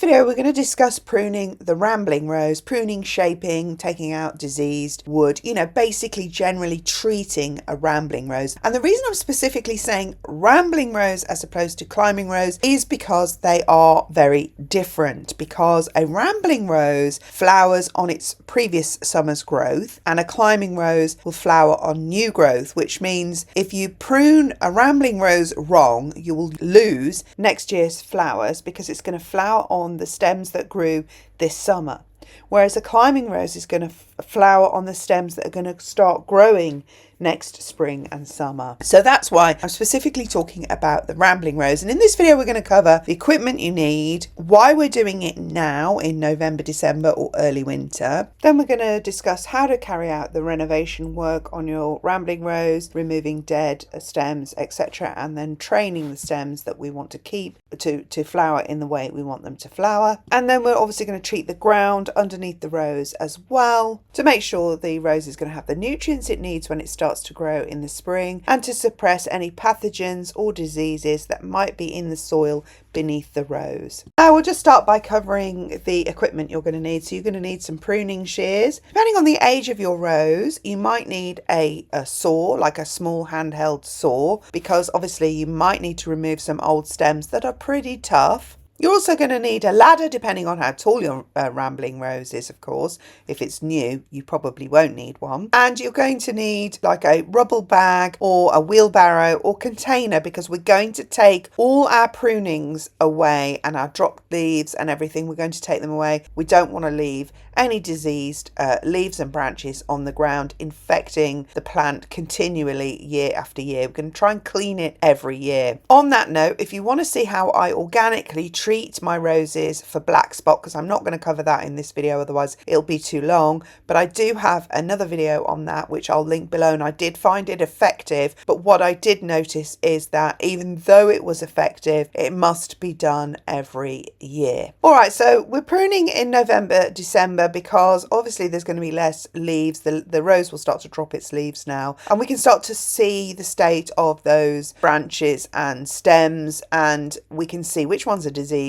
video we're going to discuss pruning the rambling rose, pruning, shaping, taking out diseased wood, basically generally treating a rambling rose. And the reason I'm specifically saying rambling rose as opposed to climbing rose is because they are very different, because a rambling rose flowers on its previous summer's growth and a climbing rose will flower on new growth, which means if you prune a rambling rose wrong, you will lose next year's flowers because it's going to flower on the stems that grew this summer. Whereas a climbing rose is going to flower on the stems that are going to start growing next spring and summer. So that's why I'm specifically talking about the rambling rose. And in this video, we're going to cover the equipment you need, why we're doing it now in November, December or early winter. Then we're going to discuss how to carry out the renovation work on your rambling rose, removing dead stems, etc. And then training the stems that we want to keep to flower in the way we want them to flower. And then we're obviously going to treat the ground underneath the rose as well to make sure the rose is going to have the nutrients it needs when it starts to grow in the spring, and to suppress any pathogens or diseases that might be in the soil beneath the rose. Now we'll just start by covering the equipment you're going to need. So you're going to need some pruning shears. Depending on the age of your rose, you might need a saw, like a small handheld saw, because obviously you might need to remove some old stems that are pretty tough. You're also going to need a ladder, depending on how tall your rambling rose is, of course. If it's new, you probably won't need one. And you're going to need like a rubble bag or a wheelbarrow or container, because we're going to take all our prunings away and our dropped leaves and everything. We're going to take them away. We don't want to leave any diseased leaves and branches on the ground, infecting the plant continually year after year. We're going to try and clean it every year. On that note, if you want to see how I organically treat my roses for black spot, because I'm not going to cover that in this video, otherwise it'll be too long, but I do have another video on that which I'll link below, and I did find it effective. But what I did notice is that even though it was effective, it must be done every year. All right, so we're pruning in November, December, because obviously there's going to be less leaves. The rose will start to drop its leaves now, and we can start to see the state of those branches and stems, and we can see which ones are diseased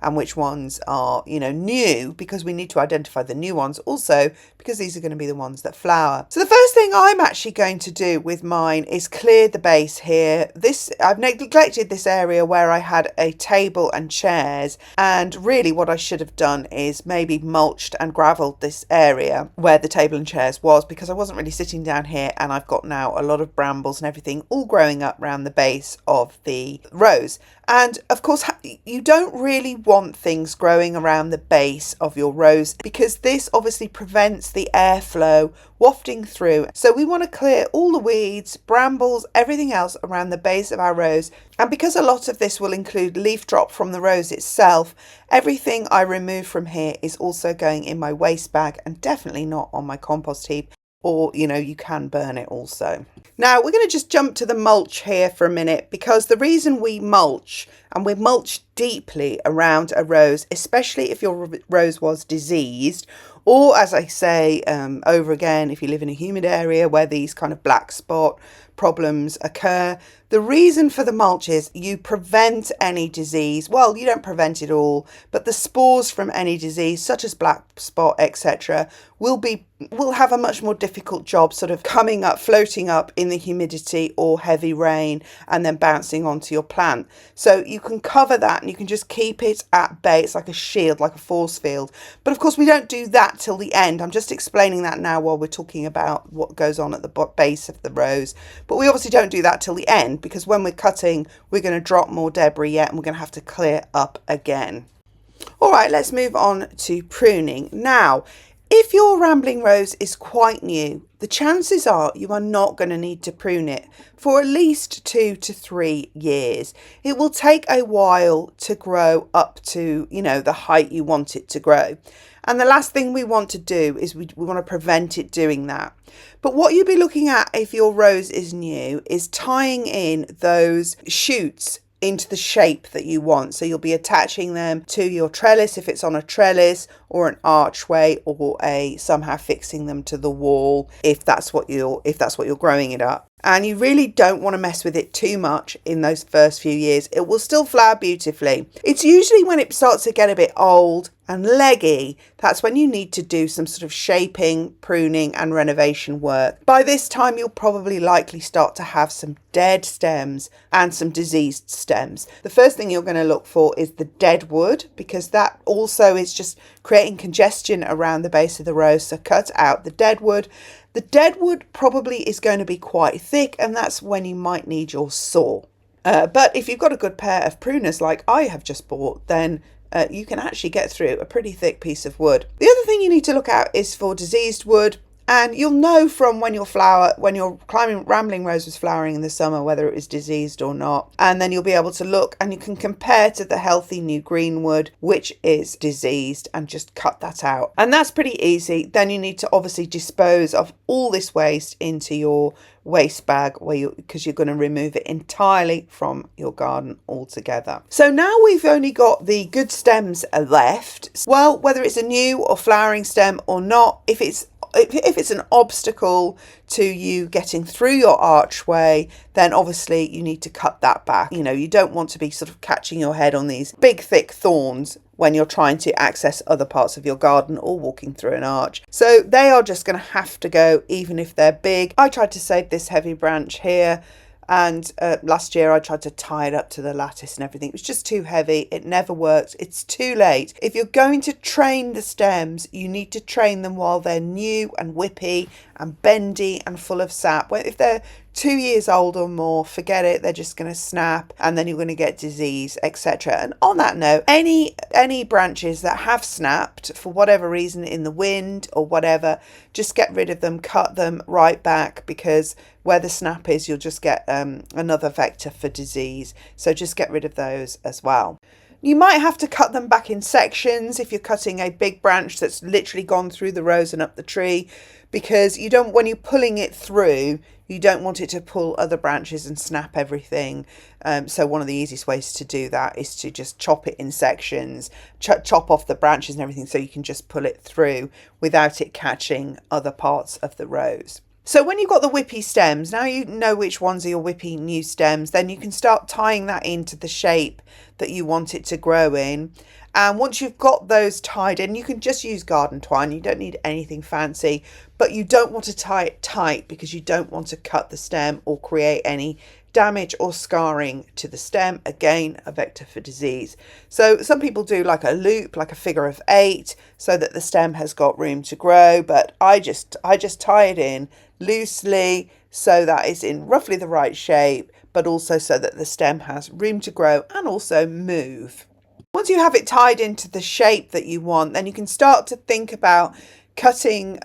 and which ones are, new, because we need to identify the new ones also, because these are going to be the ones that flower. So the first thing I'm actually going to do with mine is clear the base here. I've neglected this area where I had a table and chairs, and really what I should have done is maybe mulched and gravelled this area where the table and chairs was, because I wasn't really sitting down here, and I've got now a lot of brambles and everything all growing up around the base of the rose. And of course, you don't really want things growing around the base of your rose, because this obviously prevents the airflow wafting through. So we want to clear all the weeds, brambles, everything else around the base of our rose. And because a lot of this will include leaf drop from the rose itself, everything I remove from here is also going in my waste bag, and definitely not on my compost heap. Or, you can burn it also. Now, we're going to just jump to the mulch here for a minute, because the reason we mulch, and we mulch deeply around a rose, especially if your rose was diseased, or as I say over again, if you live in a humid area where these kind of black spot problems occur, the reason for the mulch is you prevent any disease. Well, you don't prevent it all, but the spores from any disease, such as black spot, etc., will have a much more difficult job sort of coming up, floating up in the humidity or heavy rain, and then bouncing onto your plant. So you can cover that, and you can just keep it at bay. It's like a shield, like a force field. But of course, we don't do that till the end. I'm just explaining that now while we're talking about what goes on at the base of the rose. But we obviously don't do that till the end, because when we're cutting, we're going to drop more debris yet, and we're going to have to clear up again. All right, let's move on to pruning. Now, if your rambling rose is quite new, the chances are you are not going to need to prune it for at least 2 to 3 years. It will take a while to grow up to, the height you want it to grow. And the last thing we want to do is we want to prevent it doing that. But what you'll be looking at if your rose is new is tying in those shoots into the shape that you want. So you'll be attaching them to your trellis if it's on a trellis, or an archway, or somehow fixing them to the wall if that's what you're growing it up. And you really don't want to mess with it too much in those first few years. It will still flower beautifully. It's usually when it starts to get a bit old and leggy, that's when you need to do some sort of shaping, pruning and renovation work. By this time, you'll probably likely start to have some dead stems and some diseased stems. The first thing you're going to look for is the dead wood, because that also is just creating congestion around the base of the rose. So cut out the dead wood. The dead wood probably is going to be quite thick, and that's when you might need your saw. But if you've got a good pair of pruners like I have just bought, then you can actually get through a pretty thick piece of wood. The other thing you need to look out is for diseased wood. And you'll know from when your climbing rambling rose was flowering in the summer whether it was diseased or not. And then you'll be able to look and you can compare to the healthy new green wood which is diseased and just cut that out. And that's pretty easy. Then you need to obviously dispose of all this waste into your waste bag because you're going to remove it entirely from your garden altogether. So now we've only got the good stems left. Well, whether it's a new or flowering stem or not, if it's an obstacle to you getting through your archway, then obviously you need to cut that back. You know, you don't want to be sort of catching your head on these big thick thorns when you're trying to access other parts of your garden or walking through an arch. So they are just going to have to go even if they're big. I tried to save this heavy branch here, and last year I tried to tie it up to the lattice and everything. It was just too heavy. It never worked. It's too late. If you're going to train the stems, you need to train them while they're new and whippy and bendy and full of sap. If they're 2 years old or more, forget it. They're just going to snap and then you're going to get disease, etc. And on that note, any branches that have snapped for whatever reason in the wind or whatever, just get rid of them, cut them right back, because where the snap is, you'll just get another vector for disease. So just get rid of those as well. You might have to cut them back in sections if you're cutting a big branch that's literally gone through the rose and up the tree, because you don't, when you're pulling it through, you don't want it to pull other branches and snap everything. So one of the easiest ways to do that is to just chop it in sections, chop off the branches and everything so you can just pull it through without it catching other parts of the rose. So when you've got the whippy stems, now you know which ones are your whippy new stems, then you can start tying that into the shape that you want it to grow in. And once you've got those tied in, you can just use garden twine. You don't need anything fancy, but you don't want to tie it tight because you don't want to cut the stem or create any damage or scarring to the stem. Again, a vector for disease. So some people do like a loop, like a figure of 8, so that the stem has got room to grow. But I just tie it in loosely so that it's in roughly the right shape, but also so that the stem has room to grow and also move. Once you have it tied into the shape that you want, then you can start to think about cutting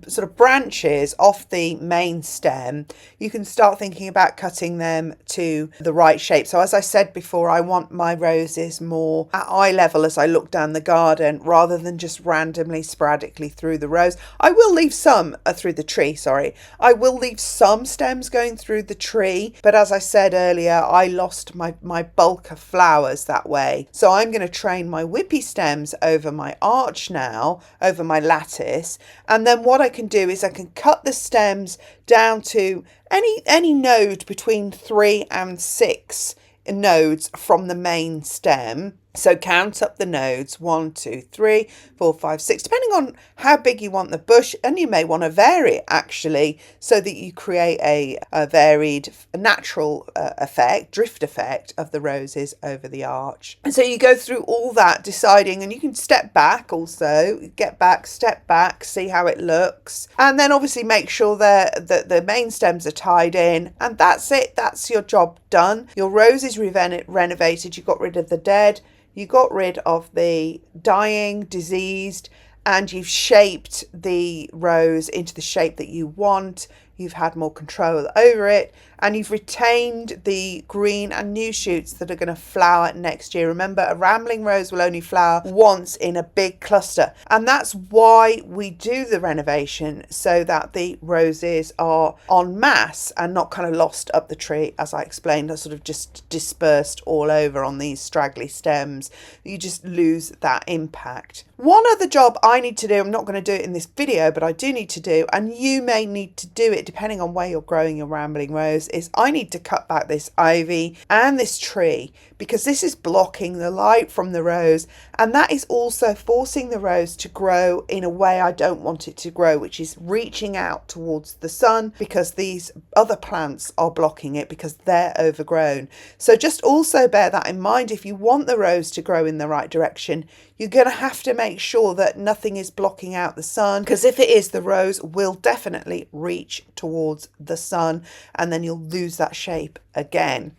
sort of branches off the main stem. You can start thinking about cutting them to the right shape. So as I said before, I want my roses more at eye level as I look down the garden rather than just randomly, sporadically through the rose. I will leave some through the tree, sorry. I will leave some stems going through the tree, but as I said earlier, I lost my bulk of flowers that way. So I'm going to train my whippy stems over my arch now, over my lattice. And then what I can do is I can cut the stems down to any node between 3 and 6 nodes from the main stem. So count up the nodes, 1, 2, 3, 4, 5, 6, depending on how big you want the bush. And you may want to vary it actually so that you create a varied natural effect, drift effect of the roses over the arch. And so you go through all that deciding, and you can step back also, get back, step back, see how it looks. And then obviously make sure that the main stems are tied in, and that's it. That's your job done. Your rose is renovated. You got rid of the dead. You got rid of the dying, diseased, and you've shaped the rose into the shape that you want. You've had more control over it, and you've retained the green and new shoots that are going to flower next year. Remember, a rambling rose will only flower once in a big cluster, and that's why we do the renovation, so that the roses are en masse and not kind of lost up the tree, as I explained, are sort of just dispersed all over on these straggly stems. You just lose that impact. One other job I need to do, I'm not going to do it in this video, but I do need to do, and you may need to do it depending on where you're growing your rambling rose, is I need to cut back this ivy and this tree, because this is blocking the light from the rose, and that is also forcing the rose to grow in a way I don't want it to grow, which is reaching out towards the sun, because these other plants are blocking it because they're overgrown. So just also bear that in mind. If you want the rose to grow in the right direction, you're going to have to make sure that nothing is blocking out the sun, because if it is, the rose will definitely reach towards the sun, and then you'll lose that shape again.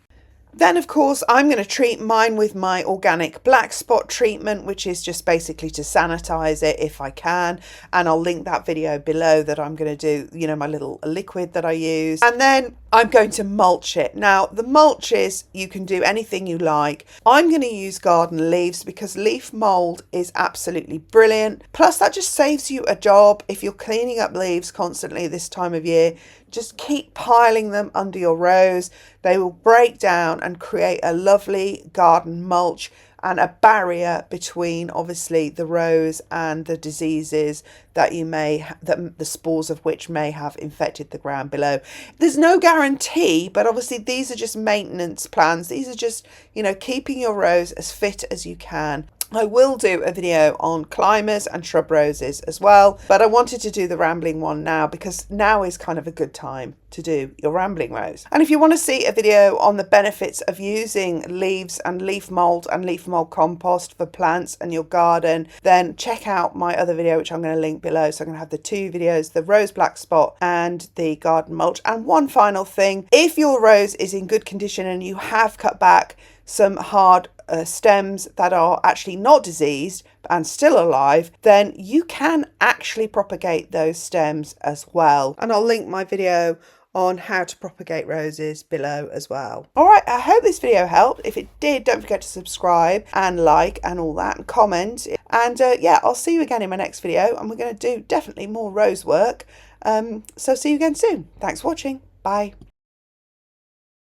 Then, of course, I'm going to treat mine with my organic black spot treatment, which is just basically to sanitize it if I can. And I'll link that video below that I'm going to do, you know, my little liquid that I use. And then I'm going to mulch it. Now, the mulches, you can do anything you like. I'm going to use garden leaves because leaf mold is absolutely brilliant. Plus, that just saves you a job if you're cleaning up leaves constantly this time of year. Just keep piling them under your rose. They will break down and create a lovely garden mulch and a barrier between, obviously, the rose and the diseases that the spores of which may have infected the ground below. There's no guarantee, but obviously these are just maintenance plans. These are just, you know, keeping your rose as fit as you can. I will do a video on climbers and shrub roses as well, but I wanted to do the rambling one now because now is kind of a good time to do your rambling rose. And if you want to see a video on the benefits of using leaves and leaf mold compost for plants and your garden, then check out my other video, which I'm going to link below. So I'm going to have the two videos, the rose black spot and the garden mulch. And one final thing, if your rose is in good condition and you have cut back some hard stems that are actually not diseased and still alive, then you can actually propagate those stems as well. And I'll link my video on how to propagate roses below as well. All right, I hope this video helped. If it did, don't forget to subscribe and like and all that and comment. And yeah, I'll see you again in my next video, and we're going to do definitely more rose work. So see you again soon. Thanks for watching. Bye.